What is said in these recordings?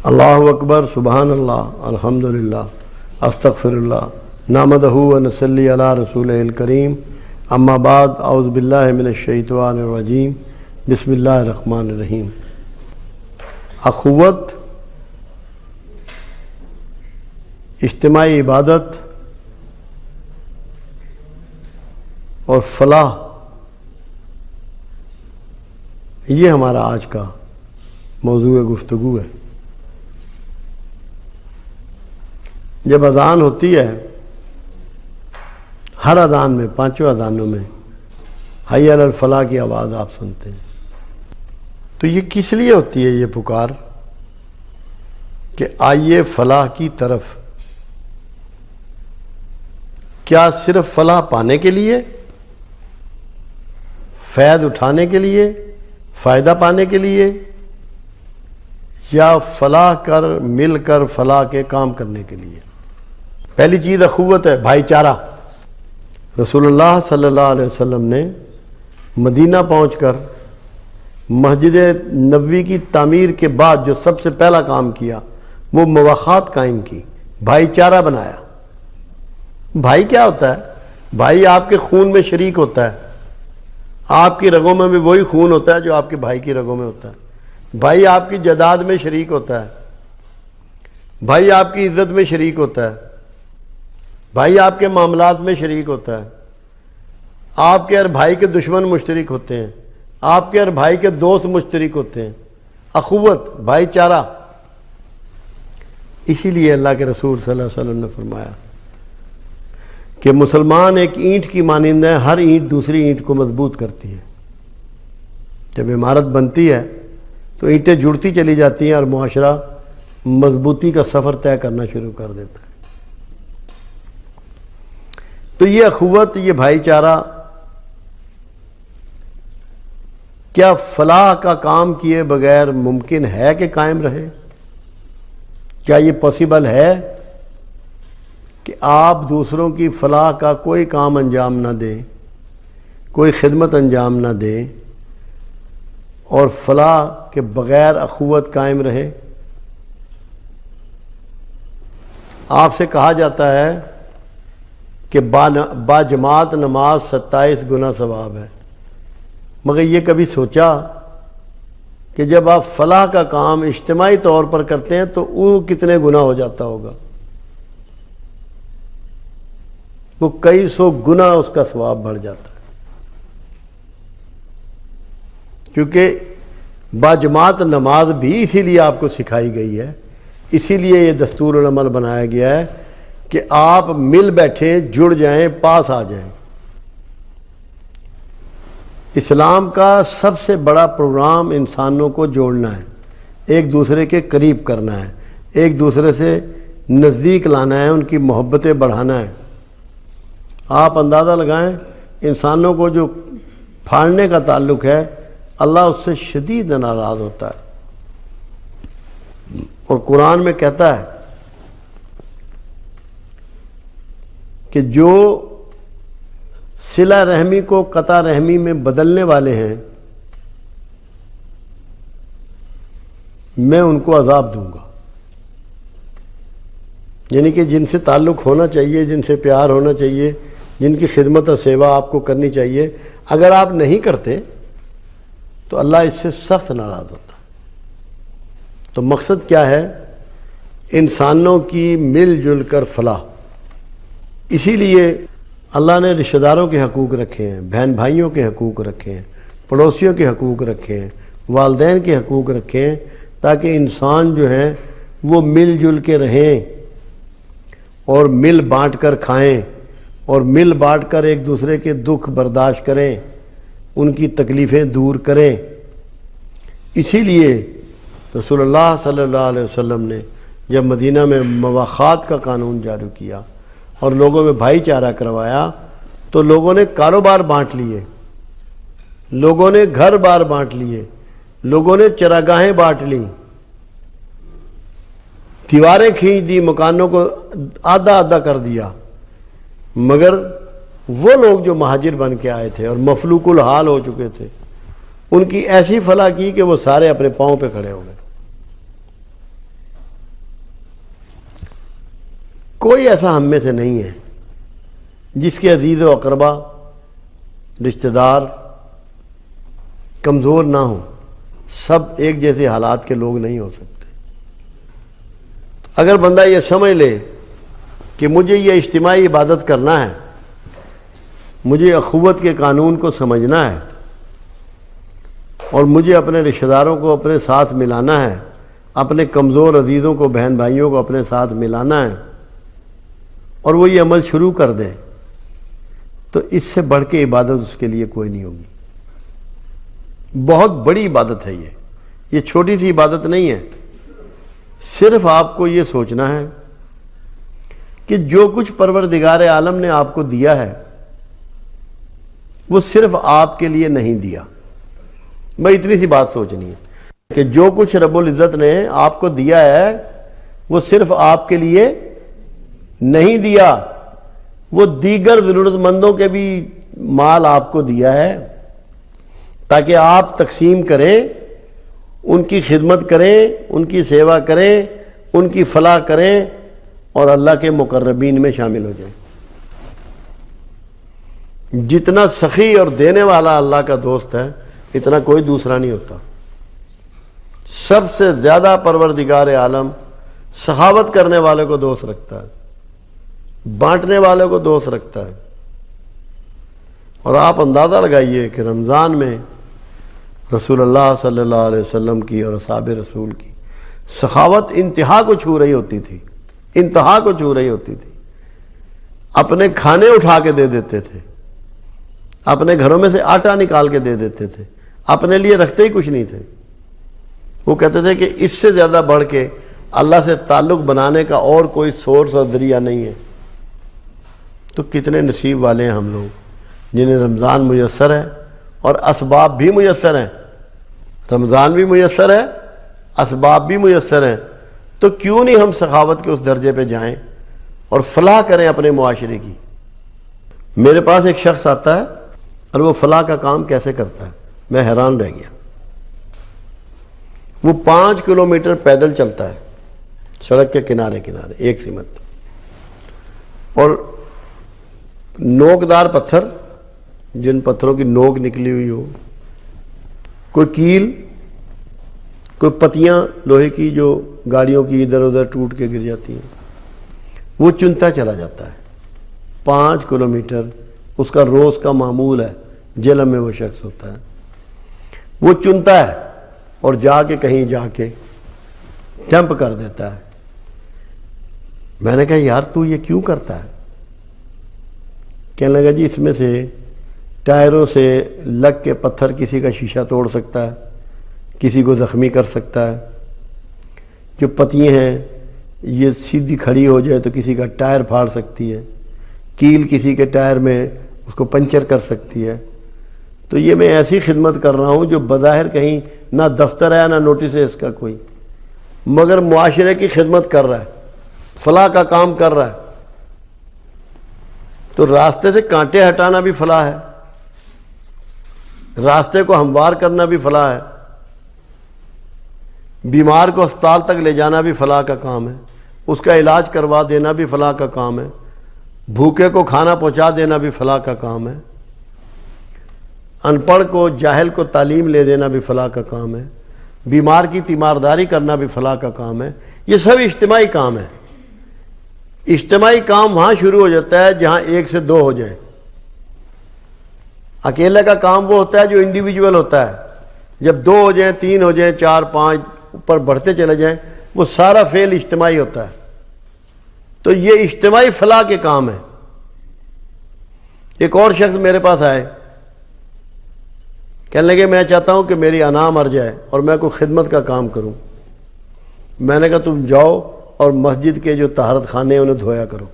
اللہ اکبر، سبحان اللہ، الحمدللہ، استغفر اللہ، نحمدہ و نصلی علی رسولہ الکریم، اما بعد، اعوذ باللہ من الشیطان الرجیم، بسم اللہ الرحمن الرحیم۔ اخوت، اجتماعی عبادت اور فلاح، یہ ہمارا آج کا موضوع گفتگو ہے۔ جب اذان ہوتی ہے، ہر اذان میں، پانچوں اذانوں میں حی علی الفلاح کی آواز آپ سنتے ہیں، تو یہ کس لیے ہوتی ہے یہ پکار کہ آئیے فلاح کی طرف؟ کیا صرف فلاح پانے کے لیے، فیض اٹھانے کے لیے، فائدہ پانے کے لیے، یا فلاح کر مل کر فلاح کے کام کرنے کے لیے؟ پہلی چیز اخوت ہے، بھائی چارہ۔ رسول اللہ صلی اللہ علیہ وسلم نے مدینہ پہنچ کر مسجد نبوی کی تعمیر کے بعد جو سب سے پہلا کام کیا وہ مواخات قائم کی، بھائی چارہ بنایا۔ بھائی کیا ہوتا ہے؟ بھائی آپ کے خون میں شریک ہوتا ہے، آپ کی رگوں میں بھی وہی خون ہوتا ہے جو آپ کے بھائی کی رگوں میں ہوتا ہے۔ بھائی آپ کی جائیداد میں شریک ہوتا ہے، بھائی آپ کی عزت میں شریک ہوتا ہے، بھائی آپ کے معاملات میں شریک ہوتا ہے۔ آپ کے ہر بھائی کے دشمن مشترک ہوتے ہیں، آپ کے ہر بھائی کے دوست مشترک ہوتے ہیں۔ اخوت، بھائی چارہ۔ اسی لیے اللہ کے رسول صلی اللہ علیہ وسلم نے فرمایا کہ مسلمان ایک اینٹ کی مانند ہے، ہر اینٹ دوسری اینٹ کو مضبوط کرتی ہے۔ جب عمارت بنتی ہے تو اینٹیں جڑتی چلی جاتی ہیں اور معاشرہ مضبوطی کا سفر طے کرنا شروع کر دیتا ہے۔ تو یہ اخوت، یہ بھائی چارہ، کیا فلاح کا کام کیے بغیر ممکن ہے کہ قائم رہے؟ کیا یہ پاسبل ہے کہ آپ دوسروں کی فلاح کا کوئی کام انجام نہ دیں، کوئی خدمت انجام نہ دیں اور فلاح کے بغیر اخوت قائم رہے؟ آپ سے کہا جاتا ہے کہ با جماعت نماز 27 گنا ثواب ہے، مگر یہ کبھی سوچا کہ جب آپ فلاح کا کام اجتماعی طور پر کرتے ہیں تو وہ کتنے گنا ہو جاتا ہوگا؟ وہ کئی سو گنا اس کا ثواب بڑھ جاتا ہے، کیونکہ با جماعت نماز بھی اسی لیے آپ کو سکھائی گئی ہے، اسی لیے یہ دستور العمل بنایا گیا ہے کہ آپ مل بیٹھیں، جڑ جائیں، پاس آ جائیں۔ اسلام کا سب سے بڑا پروگرام انسانوں کو جوڑنا ہے، ایک دوسرے کے قریب کرنا ہے، ایک دوسرے سے نزدیک لانا ہے، ان کی محبتیں بڑھانا ہے۔ آپ اندازہ لگائیں، انسانوں کو جو پھاڑنے کا تعلق ہے، اللہ اس سے شدید ناراض ہوتا ہے، اور قرآن میں کہتا ہے کہ جو صلہ رحمی کو قطع رحمی میں بدلنے والے ہیں، میں ان کو عذاب دوں گا۔ یعنی کہ جن سے تعلق ہونا چاہیے، جن سے پیار ہونا چاہیے، جن کی خدمت اور سیوا آپ کو کرنی چاہیے، اگر آپ نہیں کرتے تو اللہ اس سے سخت ناراض ہوتا ہے۔ تو مقصد کیا ہے؟ انسانوں کی مل جل کر فلاح۔ اسی لیے اللہ نے رشتہ داروں کے حقوق رکھے ہیں، بہن بھائیوں کے حقوق رکھے ہیں، پڑوسیوں کے حقوق رکھے ہیں، والدین کے حقوق رکھے ہیں، تاکہ انسان جو ہیں وہ مل جل کے رہیں اور مل بانٹ کر کھائیں اور مل بانٹ کر ایک دوسرے کے دکھ برداشت کریں، ان کی تکلیفیں دور کریں۔ اسی لیے رسول اللہ صلی اللہ علیہ وسلم نے جب مدینہ میں مواخات کا قانون جاری کیا اور لوگوں میں بھائی چارہ کروایا تو لوگوں نے کاروبار بانٹ لیے، لوگوں نے گھر بار بانٹ لیے، لوگوں نے چراگاہیں بانٹ لیں، دیواریں کھینچ دی، مکانوں کو آدھا آدھا کر دیا، مگر وہ لوگ جو مہاجر بن کے آئے تھے اور مفلوق الحال ہو چکے تھے، ان کی ایسی فلاح کی کہ وہ سارے اپنے پاؤں پہ کھڑے ہو گئے۔ کوئی ایسا ہم میں سے نہیں ہے جس کے عزیز و اقربا رشتہ دار کمزور نہ ہوں. سب ایک جیسے حالات کے لوگ نہیں ہو سکتے. اگر بندہ یہ سمجھ لے کہ مجھے یہ اجتماعی عبادت کرنا ہے، مجھے اخوت کے قانون کو سمجھنا ہے، اور مجھے اپنے رشتہ داروں کو اپنے ساتھ ملانا ہے، اپنے کمزور عزیزوں کو، بہن بھائیوں کو اپنے ساتھ ملانا ہے، اور وہ یہ عمل شروع کر دے، تو اس سے بڑھ کے عبادت اس کے لیے کوئی نہیں ہوگی. بہت بڑی عبادت ہے یہ چھوٹی سی عبادت نہیں ہے. صرف آپ کو یہ سوچنا ہے کہ جو کچھ پروردگار عالم نے آپ کو دیا ہے وہ صرف آپ کے لیے نہیں دیا. میں اتنی سی بات سوچنی ہے کہ جو کچھ رب العزت نے آپ کو دیا ہے وہ صرف آپ کے لیے نہیں دیا، وہ دیگر ضرورت مندوں کے بھی مال آپ کو دیا ہے تاکہ آپ تقسیم کریں، ان کی خدمت کریں، ان کی سیوا کریں، ان کی فلاح کریں اور اللہ کے مقربین میں شامل ہو جائیں. جتنا سخی اور دینے والا اللہ کا دوست ہے اتنا کوئی دوسرا نہیں ہوتا. سب سے زیادہ پروردگار عالم سخاوت کرنے والے کو دوست رکھتا ہے، بانٹنے والے کو دوست رکھتا ہے. اور آپ اندازہ لگائیے کہ رمضان میں رسول اللہ صلی اللہ علیہ وسلم کی اور اصحاب رسول کی سخاوت انتہا کو چھو رہی ہوتی تھی، انتہا کو چھو رہی ہوتی تھی. اپنے کھانے اٹھا کے دے دیتے تھے، اپنے گھروں میں سے آٹا نکال کے دے دیتے تھے، اپنے لیے رکھتے ہی کچھ نہیں تھے. وہ کہتے تھے کہ اس سے زیادہ بڑھ کے اللہ سے تعلق بنانے کا اور کوئی سورس اور ذریعہ نہیں ہے. تو کتنے نصیب والے ہیں ہم لوگ جنہیں رمضان میسر ہے اور اسباب بھی میسر ہیں. رمضان بھی میسر ہے، اسباب بھی میسر ہیں. تو کیوں نہیں ہم سخاوت کے اس درجے پہ جائیں اور فلاح کریں اپنے معاشرے کی. میرے پاس ایک شخص آتا ہے اور وہ فلاح کا کام کیسے کرتا ہے، میں حیران رہ گیا. وہ 5 کلومیٹر پیدل چلتا ہے سڑک کے کنارے کنارے ایک سمت، اور نوکدار پتھر، جن پتھروں کی نوک نکلی ہوئی ہو، کوئی کیل، کوئی پتیاں لوہے کی جو گاڑیوں کی ادھر ادھر ٹوٹ کے گر جاتی ہیں، وہ چنتا چلا جاتا ہے. 5 کلومیٹر اس کا روز کا معمول ہے. جیلم میں وہ شخص ہوتا ہے، وہ چنتا ہے اور جا کے کہیں جا کے ڈمپ کر دیتا ہے. میں نے کہا یار تو یہ کیوں کرتا ہے؟ کہنے لگا جی اس میں سے ٹائروں سے لگ کے پتھر کسی کا شیشہ توڑ سکتا ہے، کسی کو زخمی کر سکتا ہے. جو پتیاں ہیں یہ سیدھی کھڑی ہو جائے تو کسی کا ٹائر پھاڑ سکتی ہے، کیل کسی کے ٹائر میں اس کو پنچر کر سکتی ہے. تو یہ میں ایسی خدمت کر رہا ہوں جو بظاہر کہیں نہ دفتر ہے نہ نوٹس ہے اس کا کوئی، مگر معاشرے کی خدمت کر رہا ہے، فلاح کا کام کر رہا ہے. تو راستے سے کانٹے ہٹانا بھی فلاح ہے، راستے کو ہموار کرنا بھی فلاح ہے، بیمار کو اسپتال تک لے جانا بھی فلاح کا کام ہے، اس کا علاج کروا دینا بھی فلاح کا کام ہے، بھوکے کو کھانا پہنچا دینا بھی فلاح کا کام ہے، ان پڑھ کو جاہل کو تعلیم لے دینا بھی فلاح کا کام ہے، بیمار کی تیمارداری کرنا بھی فلاح کا کام ہے. یہ سب اجتماعی کام ہے. اجتماعی کام وہاں شروع ہو جاتا ہے جہاں 1 سے 2 ہو جائیں. اکیلے کا کام وہ ہوتا ہے جو انڈیویجول ہوتا ہے. جب 2 ہو جائیں، 3 ہو جائیں، 4 5 اوپر بڑھتے چلے جائیں، وہ سارا فعل اجتماعی ہوتا ہے. تو یہ اجتماعی فلاح کے کام ہے. ایک اور شخص میرے پاس آئے، کہنے لگے میں چاہتا ہوں کہ میری انا مر جائے اور میں کوئی خدمت کا کام کروں. میں نے کہا تم جاؤ اور مسجد کے جو طہارت خانے ہیں انہیں دھویا کرو.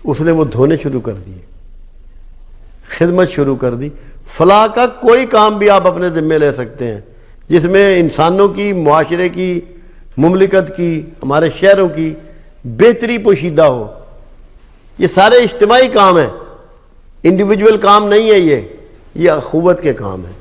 اس نے وہ دھونے شروع کر دیے، خدمت شروع کر دی. فلاح کا کوئی کام بھی آپ اپنے ذمے لے سکتے ہیں جس میں انسانوں کی، معاشرے کی، مملکت کی، ہمارے شہروں کی بہتری پوشیدہ ہو. یہ سارے اجتماعی کام ہیں، انڈیویجول کام نہیں ہے. یہ اخوت کے کام ہیں.